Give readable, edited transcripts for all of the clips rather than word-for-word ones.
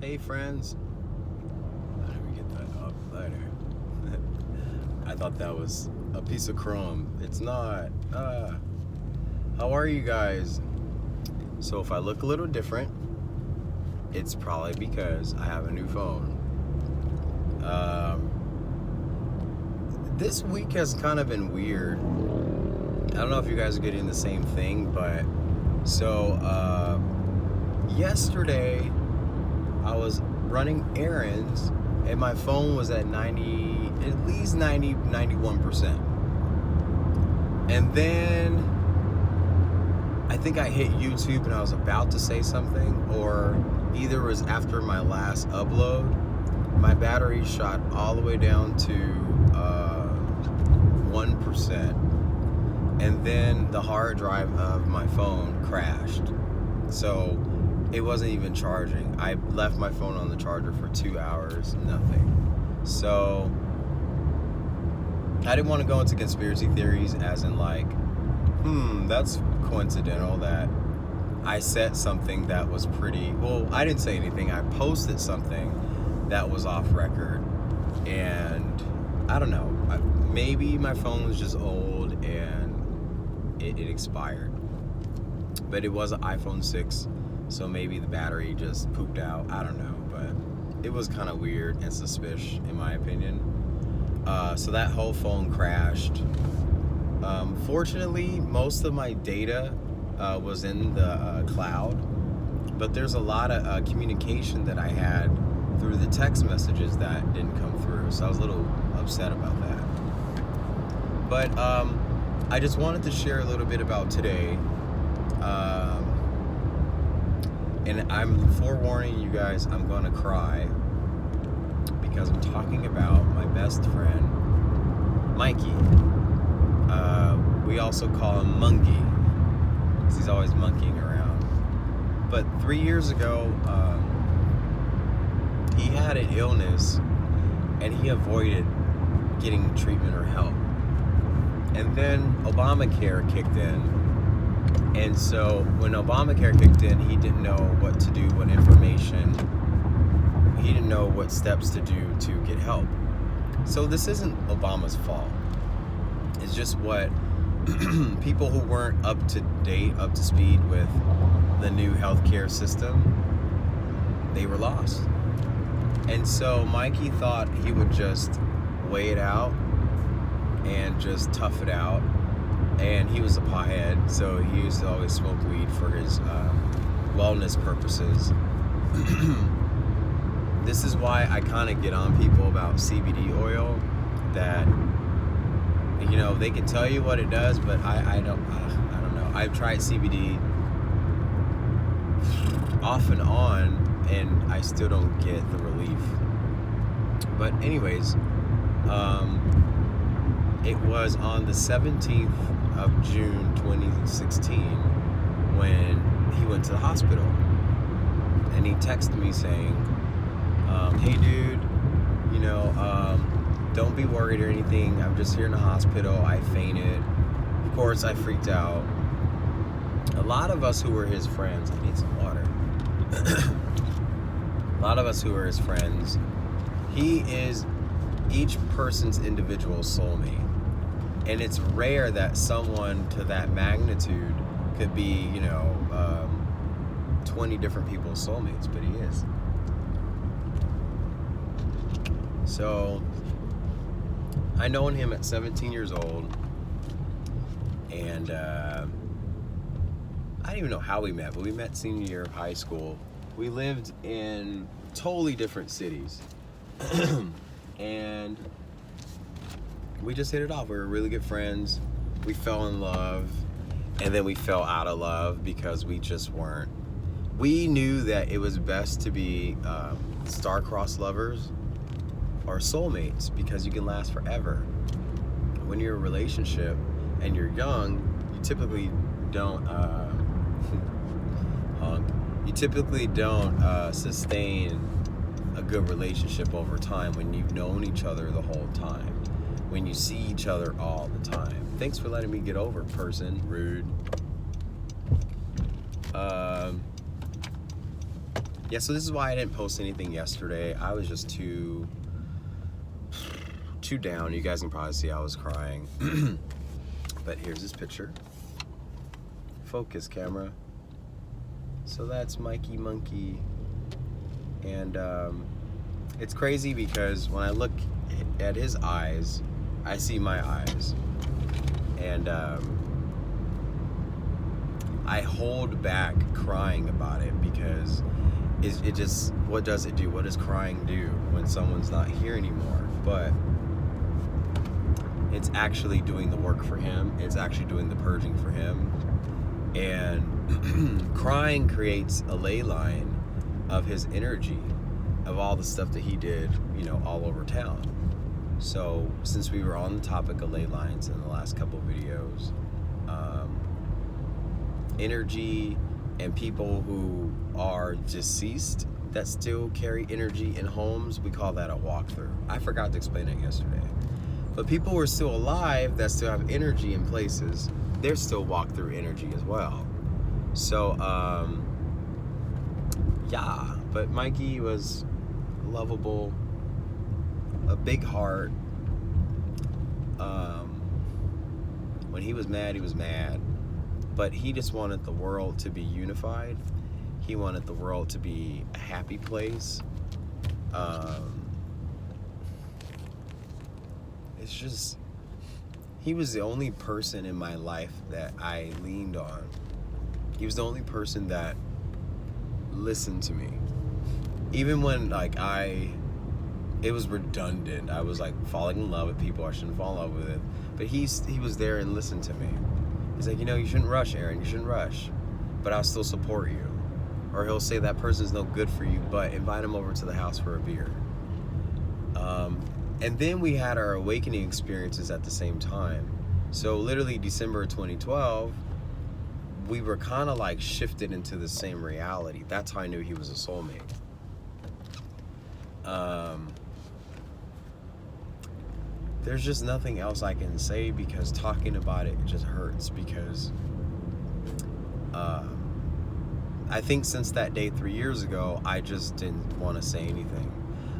Hey friends. Let me get that up later. I thought that was a piece of chrome. It's not. How are you guys? So if I look a little different, it's probably because I have a new phone. This week has kind of been weird. I don't know if you guys are getting the same thing, but yesterday I was running errands and my phone was at 90, at least 90, 91%. And then I think I hit YouTube and I was about to say something, or either it was after my last upload, my battery shot all the way down to 1%. And then the hard drive of my phone crashed. So it wasn't even charging. I left my phone on the charger for 2 hours, nothing. So I didn't want to go into conspiracy theories as in like, that's coincidental that I said something that was pretty, well, I didn't say anything. I posted something that was off record, and I don't know, maybe my phone was just old and it expired. But it was an iPhone 6, so maybe the battery just pooped out. I don't know, but it was kind of weird and suspicious in my opinion. So that whole phone crashed. Fortunately, most of my data was in the cloud, but there's a lot of communication that I had through the text messages that didn't come through, so I was a little upset about that. But I just wanted to share a little bit about today. And I'm forewarning you guys, I'm gonna cry because I'm talking about my best friend, Mikey. We also call him Monkey because he's always monkeying around. But 3 years ago, he had an illness and he avoided getting treatment or help. And then Obamacare kicked in. And so when Obamacare kicked in, he didn't know what to do, what information, he didn't know what steps to do to get help. So this isn't Obama's fault. It's just what people who weren't up to date, up to speed with the new healthcare system, they were lost. And so Mikey thought he would just weigh it out and just tough it out. And he was a pothead, so he used to always smoke weed for his wellness purposes. This is why I kind of get on people about CBD oil, that, you know, they can tell you what it does, but I don't know. I've tried CBD off and on, and I still don't get the relief. But anyways, it was on the 17th of June 2016 when he went to the hospital, and he texted me saying, hey dude, you know, don't be worried or anything, I'm just here in the hospital, I fainted. Of course I freaked out. A lot of us who were his friends, I need some water. A lot of us who were his friends, he is each person's individual soulmate. And it's rare that someone to that magnitude could be, 20 different people's soulmates, but he is. So, I known him at 17 years old, and I don't even know how we met, but we met senior year of high school. We lived in totally different cities, and we just hit it off. We were really good friends. We fell in love, and then we fell out of love because we just weren't. We knew that it was best to be star-crossed lovers or soulmates because you can last forever. When you're in a relationship and you're young, you typically don't sustain a good relationship over time when you've known each other the whole time, when you see each other all the time. Thanks for letting me get over, person. Rude. yeah, so this is why I didn't post anything yesterday. I was just too down. You guys can probably see I was crying. But here's this picture. Focus, camera. So that's Mikey Monkey. And it's crazy because when I look at his eyes, I see my eyes. And I hold back crying about it because it just, what does it do? What does crying do when someone's not here anymore? But it's actually doing the work for him. It's actually doing the purging for him. And crying creates a ley line of his energy, of all the stuff that he did, you know, all over town. So since we were on the topic of ley lines in the last couple videos, energy and people who are deceased that still carry energy in homes, we call that a walkthrough. I forgot to explain it yesterday. But people who are still alive that still have energy in places, they're still walk-through energy as well. So, yeah, but Mikey was lovable, a big heart. When he was mad, he was mad. But he just wanted the world to be unified. He wanted the world to be a happy place. It's just, he was the only person in my life that I leaned on. He was the only person that listened to me. Even when it was redundant. I was like falling in love with people I shouldn't fall in love with. But he was there and listened to me. He's like, you know, you shouldn't rush, Aaron. You shouldn't rush. But I'll still support you. Or he'll say that person's no good for you, but invite him over to the house for a beer. And then we had our awakening experiences at the same time. So literally December 2012, we were kind of like shifted into the same reality. That's how I knew he was a soulmate. There's just nothing else I can say because talking about it just hurts because I think since that day 3 years ago, I just didn't want to say anything.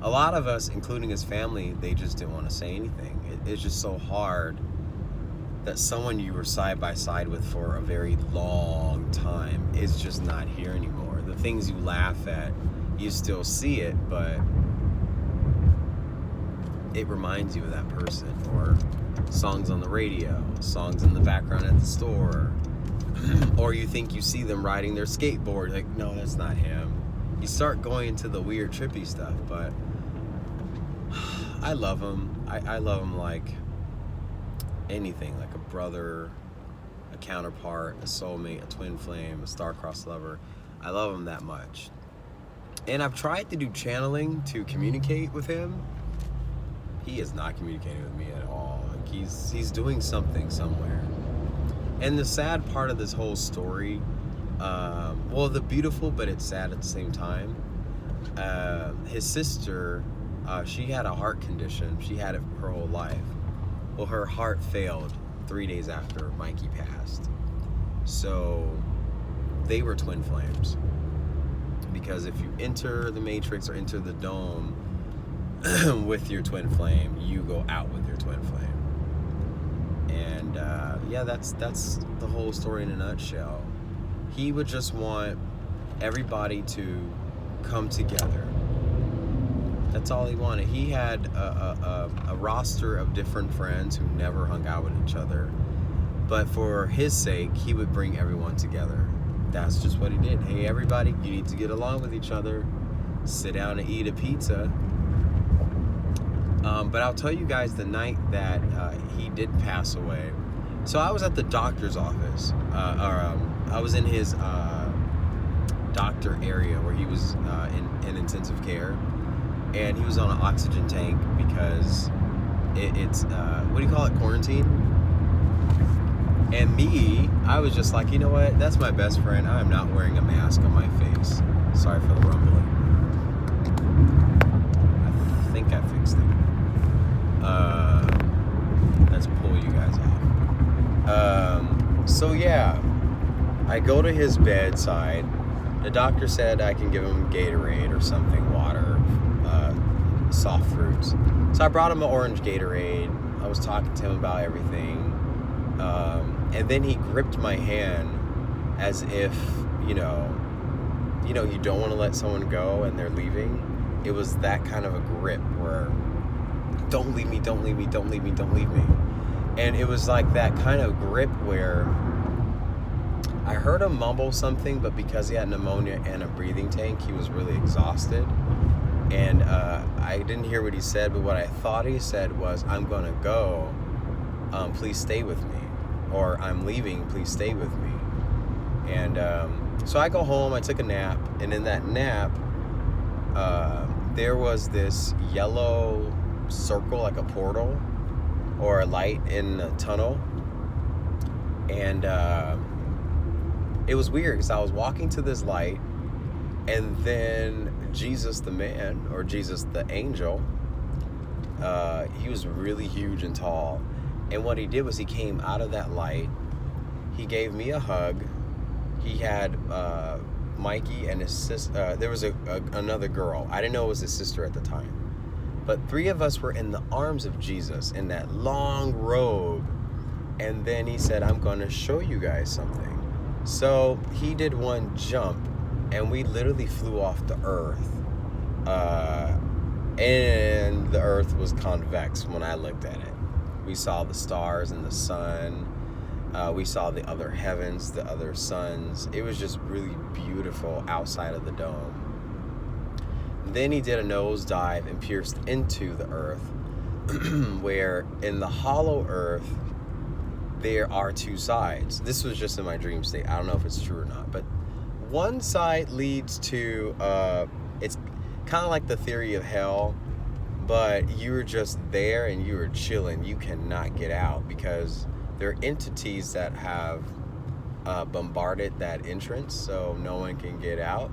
A lot of us, including his family, they just didn't want to say anything. It's just so hard that someone you were side by side with for a very long time is just not here anymore. The things you laugh at, you still see it, but it reminds you of that person. Or songs on the radio, songs in the background at the store, or you think you see them riding their skateboard, like, no, that's not him. You start going into the weird, trippy stuff, but I love him. I love him like anything, like a brother, a counterpart, a soulmate, a twin flame, a star-crossed lover. I love him that much. And I've tried to do channeling to communicate with him. He is not communicating with me at all. Like he's doing something somewhere. And the sad part of this whole story, well, the beautiful, but it's sad at the same time. His sister, she had a heart condition. She had it her whole life. Well, her heart failed 3 days after Mikey passed. So they were twin flames. Because if you enter the matrix or enter the dome with your twin flame, you go out with your twin flame. And yeah, that's the whole story in a nutshell. He would just want everybody to come together. That's all he wanted. He had a roster of different friends who never hung out with each other. But for his sake, he would bring everyone together. That's just what he did. Hey, everybody, you need to get along with each other. Sit down and eat a pizza. But I'll tell you guys the night that he did pass away. So I was at the doctor's office. I was in his doctor area where he was in intensive care. And he was on an oxygen tank because it's what do you call it, quarantine? And me, I was just like, you know what? That's my best friend. I'm not wearing a mask on my face. Sorry for the rumbling. I think I fixed it. Let's pull you guys off. So yeah, I go to his bedside. The doctor said I can give him Gatorade or something, water, soft fruits. So I brought him an orange Gatorade. I was talking to him about everything. And then he gripped my hand as if, you don't want to let someone go and they're leaving. It was that kind of a grip where, don't leave me, don't leave me, don't leave me, don't leave me. And it was like that kind of grip where I heard him mumble something, but because he had pneumonia and a breathing tank, he was really exhausted. And I didn't hear what he said, but what I thought he said was, I'm going to go, please stay with me. Or I'm leaving, please stay with me. And so I go home, I took a nap, and in that nap, there was this yellow circle, like a portal or a light in a tunnel. And it was weird because I was walking to this light, and then Jesus the man, or Jesus the angel, he was really huge and tall. And what he did was he came out of that light. He gave me a hug. He had Mikey and his sister. There was another girl. I didn't know it was his sister at the time. But 3 of us were in the arms of Jesus in that long robe. And then he said, I'm going to show you guys something. So he did one jump, and we literally flew off the earth. And the earth was convex when I looked at it. We saw the stars and the sun. We saw the other heavens, the other suns. It was just really beautiful outside of the dome. Then he did a nosedive and pierced into the earth, where in the hollow earth, there are 2 sides. This was just in my dream state. I don't know if it's true or not, but one side leads to, it's kind of like the theory of hell, but you were just there and you were chilling. You cannot get out because there are entities that have bombarded that entrance, so no one can get out.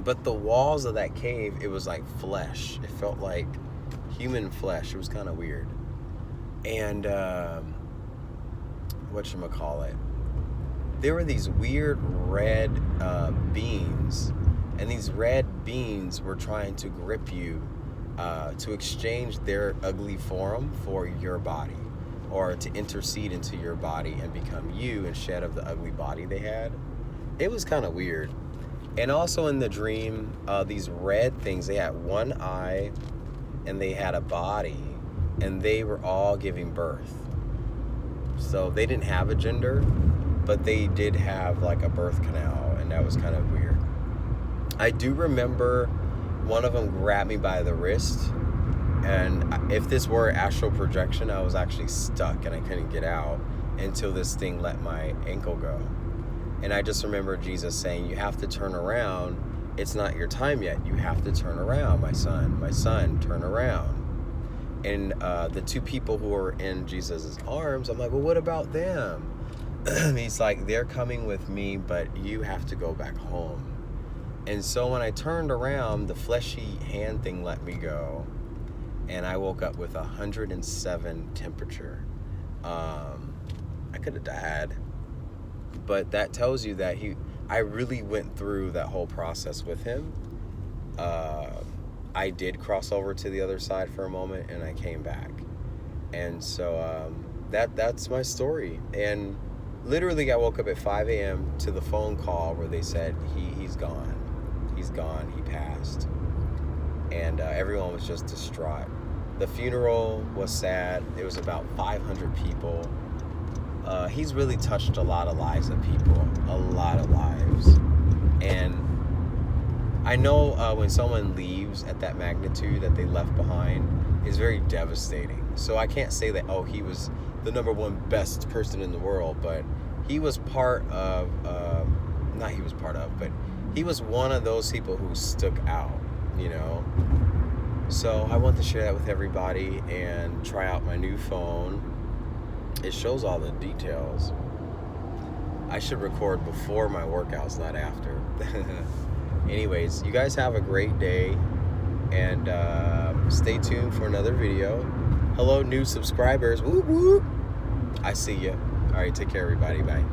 But the walls of that cave, it was like flesh. It felt like human flesh. It was kind of weird. And whatchamacallit, there were these weird red beings, and these red beings were trying to grip you to exchange their ugly form for your body, or to intercede into your body and become you instead of the ugly body they had. It was kind of weird. And also in the dream, these red things, they had one eye and they had a body, and they were all giving birth. So they didn't have a gender, but they did have like a birth canal, and that was kind of weird. I do remember one of them grabbed me by the wrist, and if this were astral projection, I was actually stuck and I couldn't get out until this thing let my ankle go. And I just remember Jesus saying, you have to turn around. It's not your time yet. You have to turn around, my son, turn around. And the 2 people who were in Jesus' arms, I'm like, well, what about them? He's like, they're coming with me, but you have to go back home. And so when I turned around, the fleshy hand thing let me go, and I woke up with 107 temperature. I could have died, but that tells you that I really went through that whole process with him. I did cross over to the other side for a moment, and I came back. And so that's my story. And literally I woke up at 5 a.m. to the phone call where they said he's gone. He's gone. He passed. And everyone was just distraught. The funeral was sad. There was about 500 people. He's really touched a lot of lives of people. A lot of lives. And I know when someone leaves at that magnitude that they left behind, is very devastating. So I can't say that, he was the #1 best person in the world, but he was part of, but he was one of those people who stuck out, So I want to share that with everybody and try out my new phone. It shows all the details. I should record before my workouts, not after. Anyways, you guys have a great day, and stay tuned for another video. Hello, new subscribers. Whoop, whoop. I see you. All right, take care, everybody. Bye.